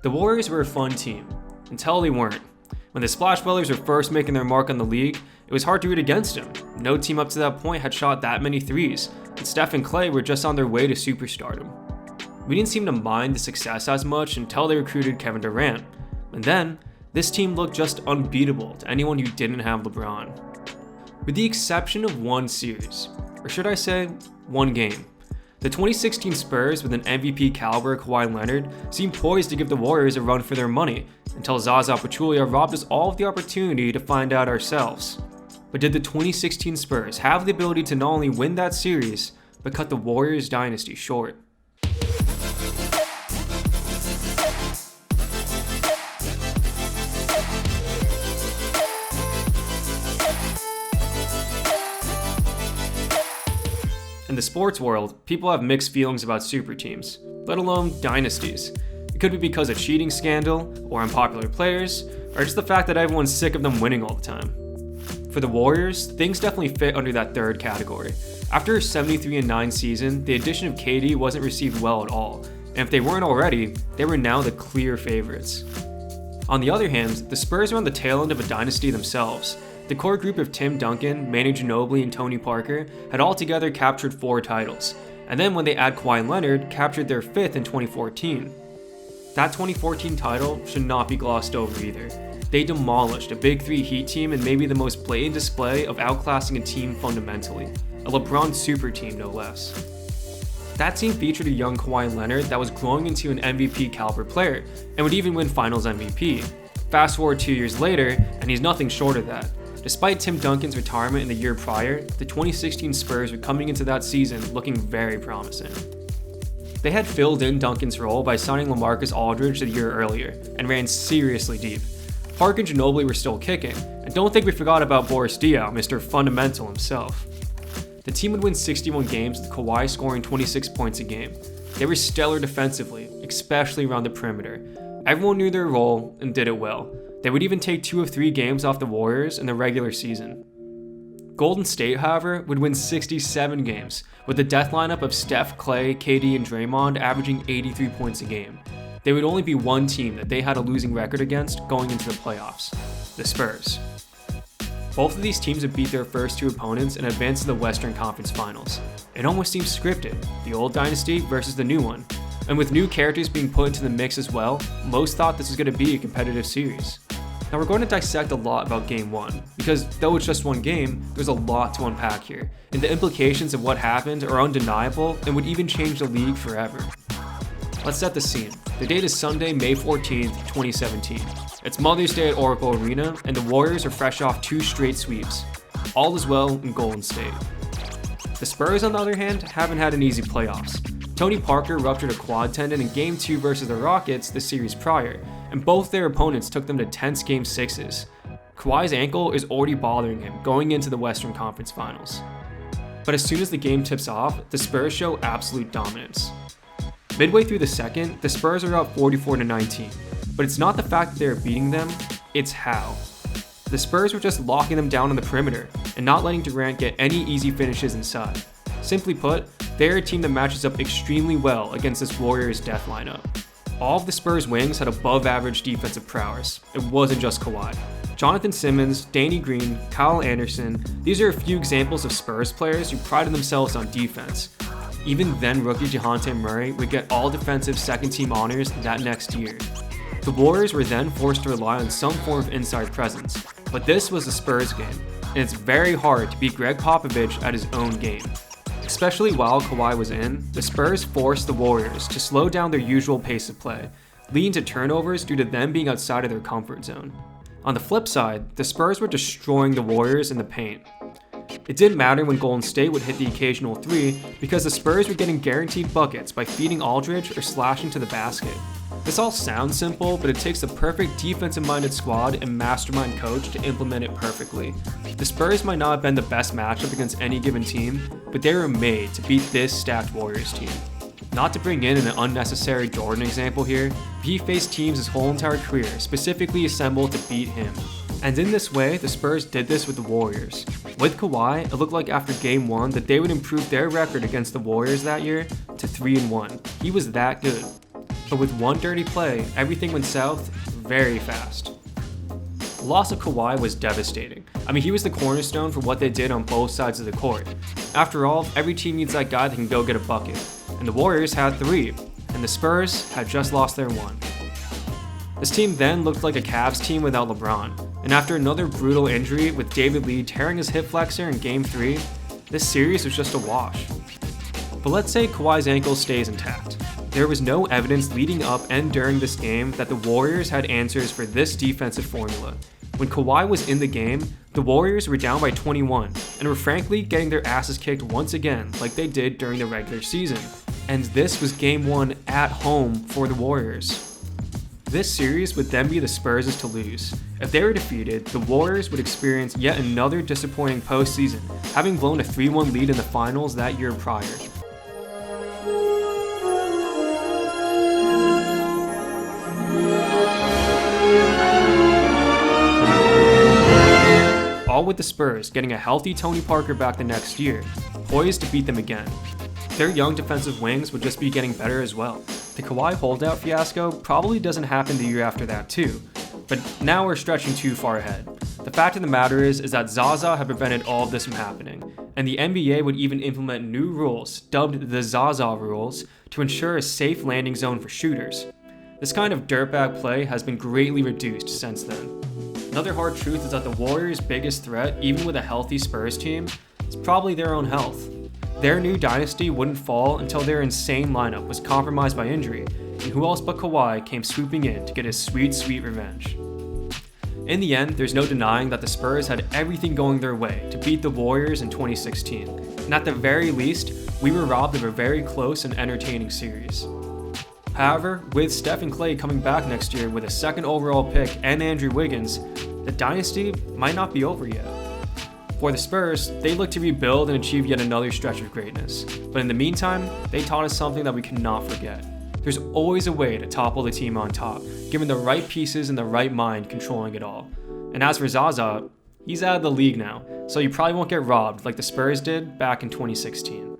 The Warriors were a fun team, until they weren't. When the Splash Brothers were first making their mark on the league, it was hard to root against them. No team up to that point had shot that many threes, and Steph and Klay were just on their way to superstardom. We didn't seem to mind the success as much until they recruited Kevin Durant, and then, this team looked just unbeatable to anyone who didn't have LeBron. With the exception of one series, or should I say, one game. The 2016 Spurs with an MVP caliber Kawhi Leonard seemed poised to give the Warriors a run for their money until Zaza Pachulia robbed us all of the opportunity to find out ourselves. But did the 2016 Spurs have the ability to not only win that series, but cut the Warriors dynasty short? In the sports world, people have mixed feelings about super teams, let alone dynasties. It could be because of cheating scandal, or unpopular players, or just the fact that everyone's sick of them winning all the time. For the Warriors, things definitely fit under that third category. After a 73-9 season, the addition of KD wasn't received well at all, and if they weren't already, they were now the clear favorites. On the other hand, the Spurs were on the tail end of a dynasty themselves. The core group of Tim Duncan, Manu Ginobili, and Tony Parker had altogether captured 4 titles, and then when they add Kawhi Leonard, captured their 5th in 2014. That 2014 title should not be glossed over either. They demolished a Big 3 Heat team in maybe the most blatant display of outclassing a team fundamentally, a LeBron super team no less. That team featured a young Kawhi Leonard that was growing into an MVP caliber player, and would even win Finals MVP. Fast forward 2 years later, and he's nothing short of that. Despite Tim Duncan's retirement in the year prior, the 2016 Spurs were coming into that season looking very promising. They had filled in Duncan's role by signing LaMarcus Aldridge the year earlier, and ran seriously deep. Parker and Ginobili were still kicking, and don't think we forgot about Boris Diaw, Mr. Fundamental himself. The team would win 61 games with Kawhi scoring 26 points a game. They were stellar defensively, especially around the perimeter. Everyone knew their role and did it well. They would even take 2 of 3 games off the Warriors in the regular season. Golden State, however, would win 67 games, with the death lineup of Steph, Klay, KD, and Draymond averaging 83 points a game. There would only be one team that they had a losing record against going into the playoffs, the Spurs. Both of these teams would beat their first 2 opponents and advance to the Western Conference Finals. It almost seems scripted, the old dynasty versus the new one. And with new characters being put into the mix as well, most thought this was going to be a competitive series. Now we're going to dissect a lot about Game 1, because though it's just one game, there's a lot to unpack here, and the implications of what happened are undeniable and would even change the league forever. Let's set the scene. The date is Sunday, May 14th, 2017. It's Mother's Day at Oracle Arena, and the Warriors are fresh off 2 straight sweeps. All is well in Golden State. The Spurs, on the other hand, haven't had an easy playoffs. Tony Parker ruptured a quad tendon in Game 2 versus the Rockets the series prior, and both their opponents took them to tense Game 6s. Kawhi's ankle is already bothering him going into the Western Conference Finals. But as soon as the game tips off, the Spurs show absolute dominance. Midway through the second, the Spurs are up 44-19, but it's not the fact that they're beating them, it's how. The Spurs were just locking them down on the perimeter and not letting Durant get any easy finishes inside. Simply put, they're a team that matches up extremely well against this Warriors death lineup. All of the Spurs' wings had above average defensive prowess. It wasn't just Kawhi. Jonathan Simmons, Danny Green, Kyle Anderson, these are a few examples of Spurs players who prided themselves on defense. Even then rookie Dejounte Murray would get all defensive second team honors that next year. The Warriors were then forced to rely on some form of inside presence, but this was the Spurs game, and it's very hard to beat Greg Popovich at his own game. Especially while Kawhi was in, the Spurs forced the Warriors to slow down their usual pace of play, leading to turnovers due to them being outside of their comfort zone. On the flip side, the Spurs were destroying the Warriors in the paint. It didn't matter when Golden State would hit the occasional 3 because the Spurs were getting guaranteed buckets by feeding Aldridge or slashing to the basket. This all sounds simple, but it takes the perfect defensive-minded squad and mastermind coach to implement it perfectly. The Spurs might not have been the best matchup against any given team, but they were made to beat this stacked Warriors team. Not to bring in an unnecessary Jordan example here, but he faced teams his whole entire career specifically assembled to beat him. And in this way, the Spurs did this with the Warriors. With Kawhi, it looked like after Game 1 that they would improve their record against the Warriors that year to 3-1. He was that good. but with one dirty play, everything went south very fast. The loss of Kawhi was devastating. I mean, he was the cornerstone for what they did on both sides of the court. After all, every team needs that guy that can go get a bucket, and the Warriors had 3, and the Spurs had just lost their 1. This team then looked like a Cavs team without LeBron, and after another brutal injury with David Lee tearing his hip flexor in Game 3, this series was just a wash. But let's say Kawhi's ankle stays intact. There was no evidence leading up and during this game that the Warriors had answers for this defensive formula. When Kawhi was in the game, the Warriors were down by 21 and were frankly getting their asses kicked once again like they did during the regular season. And this was Game 1 at home for the Warriors. This series would then be the Spurs' to lose. If they were defeated, the Warriors would experience yet another disappointing postseason, having blown a 3-1 lead in the finals that year prior. All with the Spurs getting a healthy Tony Parker back the next year, poised to beat them again. Their young defensive wings would just be getting better as well. The Kawhi holdout fiasco probably doesn't happen the year after that too, but now we're stretching too far ahead. The fact of the matter is that Zaza had prevented all of this from happening, and the NBA would even implement new rules, dubbed the Zaza rules, to ensure a safe landing zone for shooters. This kind of dirtbag play has been greatly reduced since then. Another hard truth is that the Warriors' biggest threat, even with a healthy Spurs team, is probably their own health. Their new dynasty wouldn't fall until their insane lineup was compromised by injury, and who else but Kawhi came swooping in to get his sweet, sweet revenge. In the end, there's no denying that the Spurs had everything going their way to beat the Warriors in 2016, and at the very least, we were robbed of a very close and entertaining series. However, with Steph and Klay coming back next year with a 2nd overall pick and Andrew Wiggins, the dynasty might not be over yet. For the Spurs, they look to rebuild and achieve yet another stretch of greatness, but in the meantime, they taught us something that we cannot forget. There's always a way to topple the team on top, given the right pieces and the right mind controlling it all. And as for Zaza, he's out of the league now, so you probably won't get robbed like the Spurs did back in 2016.